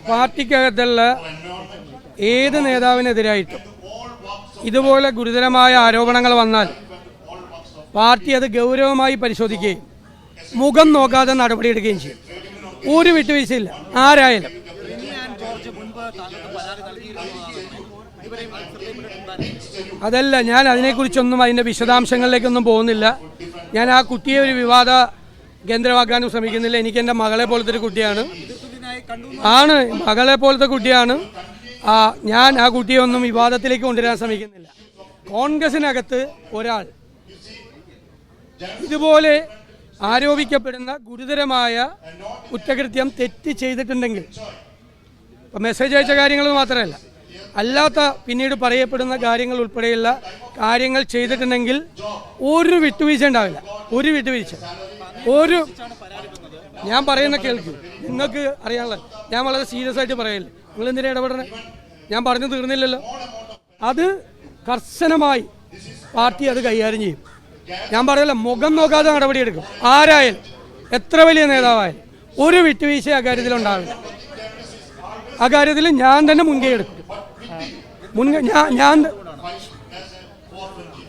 പാർട്ടിക്കകത്തുള്ള ഏത് നേതാവിനെതിരായിട്ടും ഇതുപോലെ ഗുരുതരമായ ആരോപണങ്ങൾ വന്നാൽ പാർട്ടി അത് ഗൗരവമായി പരിശോധിക്കുകയും മുഖം നോക്കാതെ നടപടിയെടുക്കുകയും ചെയ്യും. ഒരു വിട്ടുവീഴ്ചയില്ല ആരായാലും. അതല്ല, ഞാൻ അതിനെക്കുറിച്ചൊന്നും അതിൻ്റെ വിശദാംശങ്ങളിലേക്കൊന്നും പോകുന്നില്ല. ഞാൻ ആ കുട്ടിയെ ഒരു വിവാദ കേന്ദ്രമാക്കാനും ശ്രമിക്കുന്നില്ല. എനിക്ക് എൻ്റെ മകളെ പോലത്തെ ഒരു കുട്ടിയാണ്, മകളെ പോലത്തെ കുട്ടിയാണ്. ഞാൻ ആ കുട്ടിയെ ഒന്നും വിവാദത്തിലേക്ക് കൊണ്ടുവരാൻ ശ്രമിക്കുന്നില്ല. കോൺഗ്രസിനകത്ത് ഒരാൾ ഇതുപോലെ ആരോപിക്കപ്പെടുന്ന ഗുരുതരമായ കുറ്റകൃത്യം തെറ്റ് ചെയ്തിട്ടുണ്ടെങ്കിൽ, മെസ്സേജ് അയച്ച കാര്യങ്ങൾ മാത്രമല്ല, അല്ലാത്ത പിന്നീട് പറയപ്പെടുന്ന കാര്യങ്ങൾ ഉൾപ്പെടെയുള്ള കാര്യങ്ങൾ ചെയ്തിട്ടുണ്ടെങ്കിൽ ഒരു വിട്ടുവീഴ്ച ഉണ്ടാവില്ല. ഒരു വിട്ടുവീഴ്ച ഞാൻ പറയുന്ന കേൾക്കും. നിങ്ങൾക്ക് അറിയാനുള്ള ഞാൻ വളരെ സീരിയസ് ആയിട്ട് പറയല്ലേ. നിങ്ങൾ എന്തിനാ ഇടപെടണേ? ഞാൻ പറഞ്ഞു തീർന്നില്ലല്ലോ. അത് കർശനമായി പാർട്ടി അത് കൈകാര്യം ചെയ്യും. ഞാൻ പറയല്ല, മുഖം നോക്കാതെ നടപടിയെടുക്കും. ആരായാലും, എത്ര വലിയ നേതാവായാലും ഒരു വിട്ടുവീഴ്ച അക്കാര്യത്തിൽ ഉണ്ടാവില്ല. അക്കാര്യത്തിൽ ഞാൻ തന്നെ മുൻകൈ എടുക്കും. ഞാൻ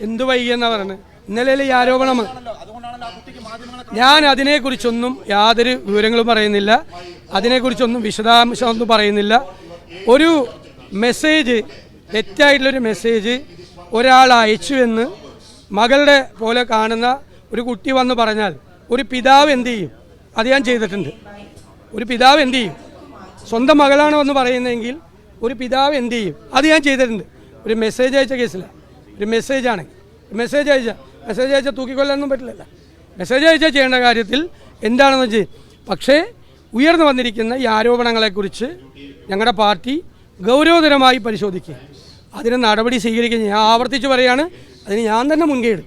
എന്ത് വൈകിയെന്നാ പറയുന്നത്? ഇന്നലെ ഈ ആരോപണം, ഞാൻ അതിനെക്കുറിച്ചൊന്നും യാതൊരു വിവരങ്ങളും പറയുന്നില്ല. അതിനെക്കുറിച്ചൊന്നും വിശദാംശമൊന്നും പറയുന്നില്ല. ഒരു മെസ്സേജ്, തെറ്റായിട്ടുള്ളൊരു മെസ്സേജ് ഒരാൾ അയച്ചു എന്ന് മകളുടെ പോലെ കാണുന്ന ഒരു കുട്ടി വന്ന് പറഞ്ഞാൽ ഒരു പിതാവ് എന്ത് ചെയ്യും? അത് ഞാൻ ചെയ്തിട്ടുണ്ട്. ഒരു പിതാവ് എന്ത് ചെയ്യും? സ്വന്തം മകളാണ് വന്ന് പറയുന്നതെങ്കിൽ ഒരു പിതാവ് എന്ത് ചെയ്യും? അത് ഞാൻ ചെയ്തിട്ടുണ്ട്. ഒരു മെസ്സേജ് അയച്ച കേസില്ല. ഒരു മെസ്സേജാണെങ്കിൽ മെസ്സേജ് അയച്ചാൽ തൂക്കിക്കൊല്ലാനൊന്നും പറ്റില്ലല്ലോ. മെസ്സേജ് അയച്ചാൽ ചെയ്യേണ്ട കാര്യത്തിൽ എന്താണെന്ന് വെച്ചാൽ, പക്ഷേ ഉയർന്നു വന്നിരിക്കുന്ന ഈ ആരോപണങ്ങളെക്കുറിച്ച് ഞങ്ങളുടെ പാർട്ടി ഗൗരവതരമായി പരിശോധിക്കുക, അതിന് നടപടി സ്വീകരിക്കുക. ഞാൻ ആവർത്തിച്ച് പറയുകയാണ്, അതിന് ഞാൻ തന്നെ മുൻകൈ എടുക്കും.